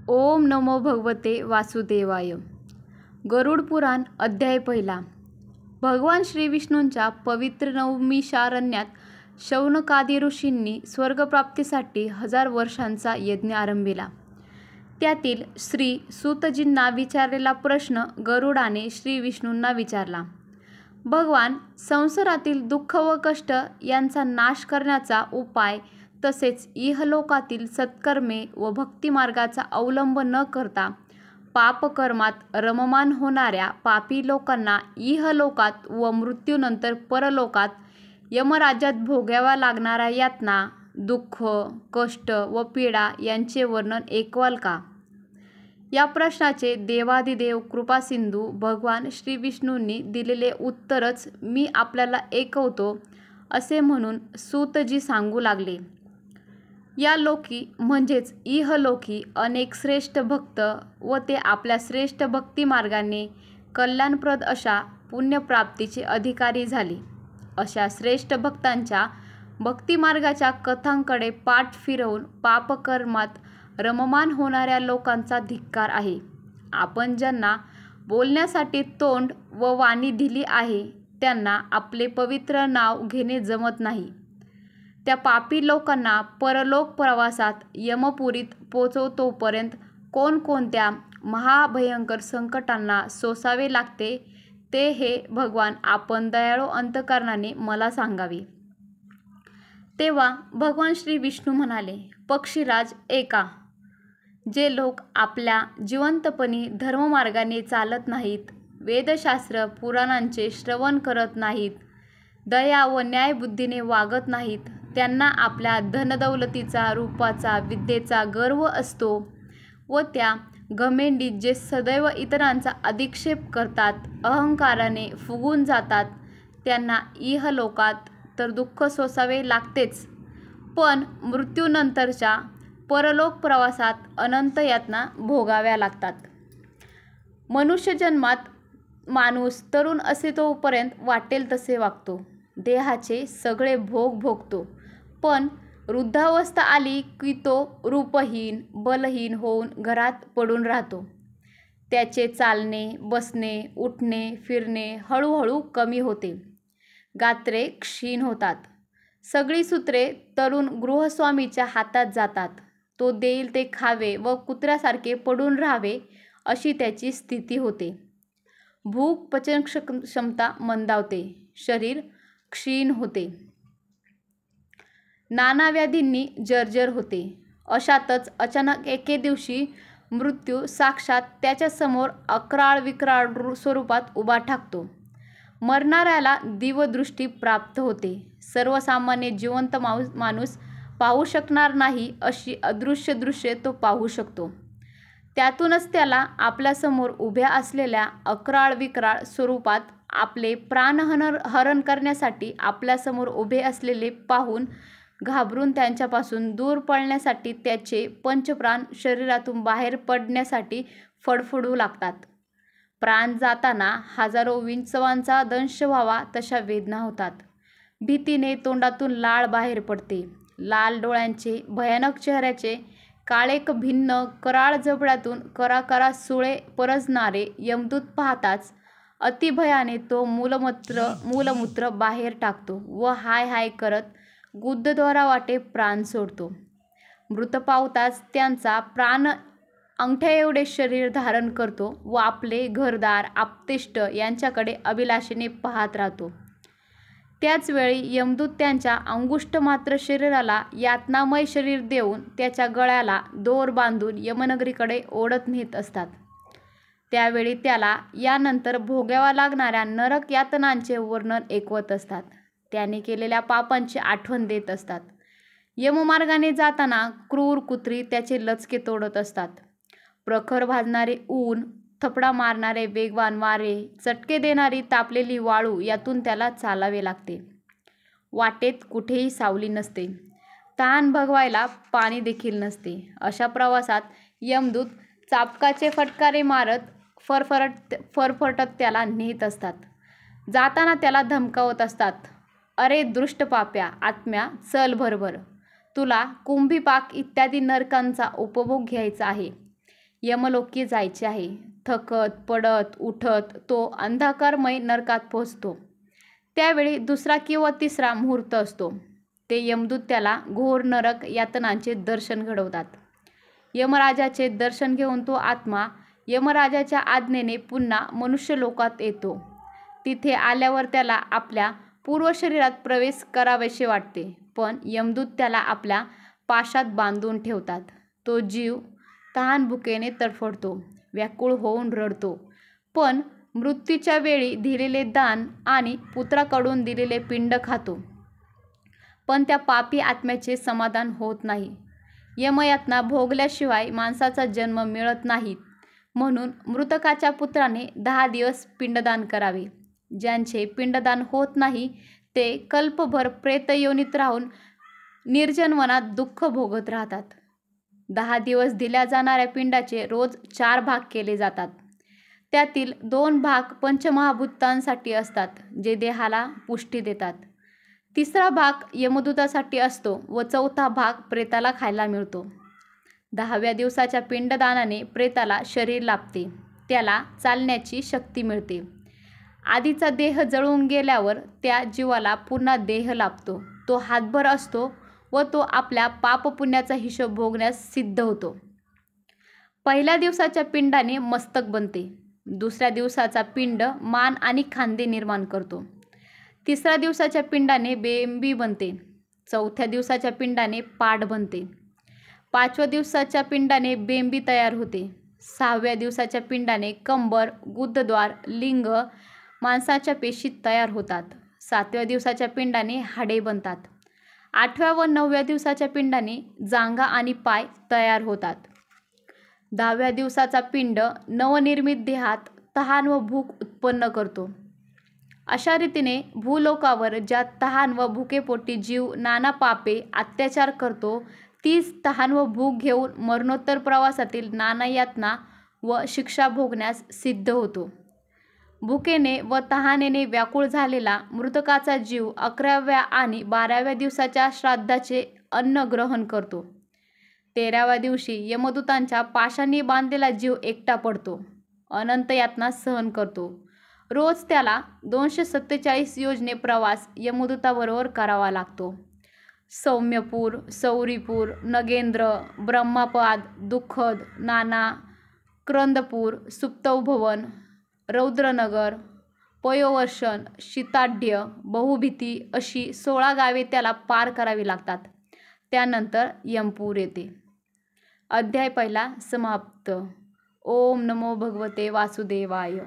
ओम नमो भगवते वासुदेवाय. गरुड पुराण अध्याय पहिला. भगवान श्री विष्णूंच्या पवित्र नवमिषारण्यात शौनकादी ऋषींनी स्वर्गप्राप्तीसाठी 1000 वर्षांचा यज्ञ आरंभिला. त्यातील श्री सूतजींना विचारलेला प्रश्न गरुडाने श्री विष्णूंना विचारला. भगवान, संसारातील दुःख व कष्ट यांचा नाश करण्याचा उपाय तसेच इहलोकातील सत्कर्मे व भक्तिमार्गाचा अवलंब न करता पापकर्मात रममाण होणाऱ्या पापी लोकांना इहलोकात व मृत्यूनंतर परलोकात यमराज्यात भोगाव्या लागणाऱ्या यातना, दुःख, कष्ट व पीडा यांचे वर्णन ऐकवाल का? या प्रश्नाचे देवादिदेव कृपासिंधू भगवान श्री विष्णूंनी दिलेले उत्तरच मी आपल्याला ऐकवतो असे म्हणून सूतजी सांगू लागले. या लोकी म्हणजेच इहलोकी अनेक श्रेष्ठ भक्त व ते आपल्या श्रेष्ठ भक्तिमार्गाने कल्याणप्रद अशा पुण्यप्राप्तीचे अधिकारी झाले. अशा श्रेष्ठ भक्तांच्या भक्तिमार्गाच्या कथांकडे पाठ फिरवून पापकर्मात रममाण होणाऱ्या लोकांचा धिक्कार आहे. आपण ज्यांना बोलण्यासाठी तोंड व वाणी दिली आहे त्यांना आपले पवित्र नाव घेणे जमत नाही. त्या पापी लोकांना परलोक प्रवासात यमपुरीत पोचवतोपर्यंत कोणकोणत्या महाभयंकर संकटांना सोसावे लागते ते हे भगवान आपण दयाळू अंतकरणाने मला सांगावे. तेव्हा भगवान श्री विष्णू म्हणाले, पक्षीराज ऐका. जे लोक आपल्या जिवंतपणी धर्ममार्गाने चालत नाहीत, वेदशास्त्र पुराणांचे श्रवण करत नाहीत, दया व न्यायबुद्धीने वागत नाहीत, त्यांना आपल्या धनदौलतीचा, रूपाचा, विद्येचा गर्व असतो व त्या घमेंडीत जे सदैव इतरांचा अधिक्षेप करतात, अहंकाराने फुगून जातात, त्यांना इहलोकात तर दुःख सोसावे लागतेच, पण मृत्यूनंतरच्या परलोक प्रवासात अनंत यातना भोगाव्या लागतात. मनुष्यजन्मात माणूस तरुण असे तोपर्यंत वाटेल तसे वागतो, देहाचे सगळे भोग भोगतो, पण वृद्धावस्था आली की तो रूपहीन, बलहीन होऊन घरात पडून राहतो. त्याचे चालणे, बसणे, उठणे, फिरणे हळूहळू कमी होते. गात्रे क्षीण होतात. सगळी सूत्रे तरुण गृहस्वामीच्या हातात जातात. तो देईल ते खावे व कुत्र्यासारखे पडून राहावे अशी त्याची स्थिती होते. भूक पचनक्षमता मंदावते. शरीर क्षीण होते. नाना व्याधींनी जर्जर होते. अशातच अचानक एके दिवशी मृत्यू साक्षात त्याच्या समोर अक्राळ विक्राळ स्वरूपात उभा ठाकतो. मरणाऱ्याला दिव्यदृष्टी प्राप्त होते. सर्वसामान्य जिवंत माणूस पाहू शकणार नाही अशी अदृश्य दृश्ये तो पाहू शकतो. त्यातूनच त्याला आपल्यासमोर उभ्या असलेल्या अक्राळ विक्राळ स्वरूपात आपले प्राणहरण करण्यासाठी आपल्यासमोर उभे असलेले पाहून घाबरून त्यांच्यापासून दूर पळण्यासाठी त्याचे पंचप्राण शरीरातून बाहेर पडण्यासाठी फडफडू लागतात. प्राण जाताना हजारो विंचवांचा दंश व्हावा तशा वेदना होतात. भीतीने तोंडातून लाळ बाहेर पडते. लाल डोळ्यांचे, भयानक चेहऱ्याचे, काळेक भिन्न कराळ जबड्यातून कराकरा सुळे परजणारे यमदूत पाहताच अतिभयाने तो मूलमूत्र बाहेर टाकतो व हाय हाय करत गुदद्वारावाटे प्राण सोडतो. मृत पावताच त्यांचा प्राण अंगठ्या एवढे शरीर धारण करतो व आपले घरदार, आप्तेष्ट यांच्याकडे अभिलाषेने पाहत राहतो. त्याचवेळी यमदूत त्यांच्या अंगुष्ठमात्र शरीराला यातनामय शरीर देऊन त्याच्या गळ्याला दोर बांधून यमनगरीकडे ओढत नेत असतात. त्यावेळी त्याला यानंतर भोगाव्या लागणाऱ्या नरक यातनांचे वर्णन ऐकवत असतात. त्याने केलेल्या पापांची आठवण देत असतात. यममार्गाने जाताना क्रूर कुत्री त्याचे लचके तोडत असतात. प्रखर भाजणारे ऊन, थपडा मारणारे वेगवान वारे, चटके देणारी तापलेली वाळू यातून त्याला चालावे लागते. वाटेत कुठेही सावली नसते. तहान भागवायला पाणी देखील नसते. अशा प्रवासात यमदूत चाबकाचे फटकारे मारत फरफरटत त्याला नेत असतात. जाताना त्याला धमकावत असतात, अरे दृष्ट पाप्या आत्म्या, चल भरभर, तुला कुंभीपाक इत्यादी नरकांचा उपभोग घ्यायचा आहे. यमलोकी जायचे आहे. थकत पडत उठत तो अंधकारमय नरकात पोहोचतो. त्यावेळी दुसरा किंवा तिसरा मुहूर्त असतो. ते यमदूत त्याला घोर नरक यातनांचे दर्शन घडवतात. यमराजाचे दर्शन घेऊन तो आत्मा यमराजाच्या आज्ञेने पुन्हा मनुष्यलोकात येतो. तिथे आल्यावर त्याला आपल्या पूर्वशरीरात प्रवेश करावेसे वाटते, पण यमदूत त्याला आपल्या पाशात बांधून ठेवतात. तो जीव तहानभुकेने तडफडतो, व्याकुळ होऊन रडतो, पण मृत्यूच्या वेळी दिलेले दान आणि पुत्राकडून दिलेले पिंड खातो. पण त्या पापी आत्म्याचे समाधान होत नाही. यमयातना भोगल्याशिवाय माणसाचा जन्म मिळत नाही. म्हणून मृतकाच्या पुत्राने 10 दिवस पिंडदान करावे. ज्यांचे पिंडदान होत नाही ते कल्पभर प्रेतयोनीत राहून निर्जन वनात दुःख भोगत राहतात. 10 दिवस दिल्या जाणाऱ्या पिंडाचे रोज 4 भाग केले जातात. त्यातील 2 भाग पंचमहाभूतांसाठी असतात, जे देहाला पुष्टी देतात. तिसरा भाग यमदूतासाठी असतो व चौथा भाग प्रेताला खायला मिळतो. 10व्या दिवसाच्या पिंडदानाने प्रेताला शरीर लाभते, त्याला चालण्याची शक्ती मिळते. आधीचा देह जळून गेल्यावर त्या जीवाला पुन्हा देह लाभतो. तो हातभर असतो व तो आपल्या पापपुण्याचा हिशोब भोगण्यास सिद्ध होतो. पहिल्या दिवसाच्या पिंडाने मस्तक बनते. दुसऱ्या दिवसाचा पिंड मान आणि खांदे निर्माण करतो. तिसऱ्या दिवसाच्या पिंडाने बेंबी बनते. चौथ्या दिवसाच्या पिंडाने पाठ बनते. 5व्या दिवसाच्या पिंडाने बेंबी तयार होते. 6व्या दिवसाच्या पिंडाने कंबर, गुदद्वार, लिंग, मांसाच्या पेशी तयार होतात. 7व्या दिवसाच्या पिंडाने हाडे बनतात. 8व्या व 9व्या दिवसाच्या पिंडाने जांघा आणि पाय तयार होतात. 10व्या दिवसाचा पिंड नवनिर्मित देहात तहान व भूक उत्पन्न करतो. अशा रीतीने भूलोकावर ज्या तहान व भुकेपोटी जीव नाना पापे अत्याचार करतो, तीच तहान व भूक घेऊन मरणोत्तर प्रवासातील नाना यातना व शिक्षा भोगण्यास सिद्ध होतो. भुकेने व तहानेने व्याकुळ झालेला मृतकाचा जीव 11व्या आणि 12व्या दिवसाच्या श्राद्धाचे अन्न ग्रहण करतो. 13व्या दिवशी यमदूतांच्या पाशांनी बांधलेला जीव एकटा पडतो, अनंत यातना सहन करतो. रोज त्याला 247 योजने प्रवास यमदूताबरोबर करावा लागतो. सौम्यपूर, सौरीपूर, नगेंद्र, ब्रह्मापाद, दुःखद, नाना, क्रंदपूर, सुप्तभवन, रौद्रनगर, पयोवर्षण, शीताढ्य, बहुभीती अशी 16 गावे त्याला पार करावी लागतात. त्यानंतर यमपूर येते. अध्याय 1 समाप्त. ओम नमो भगवते वासुदेवाय.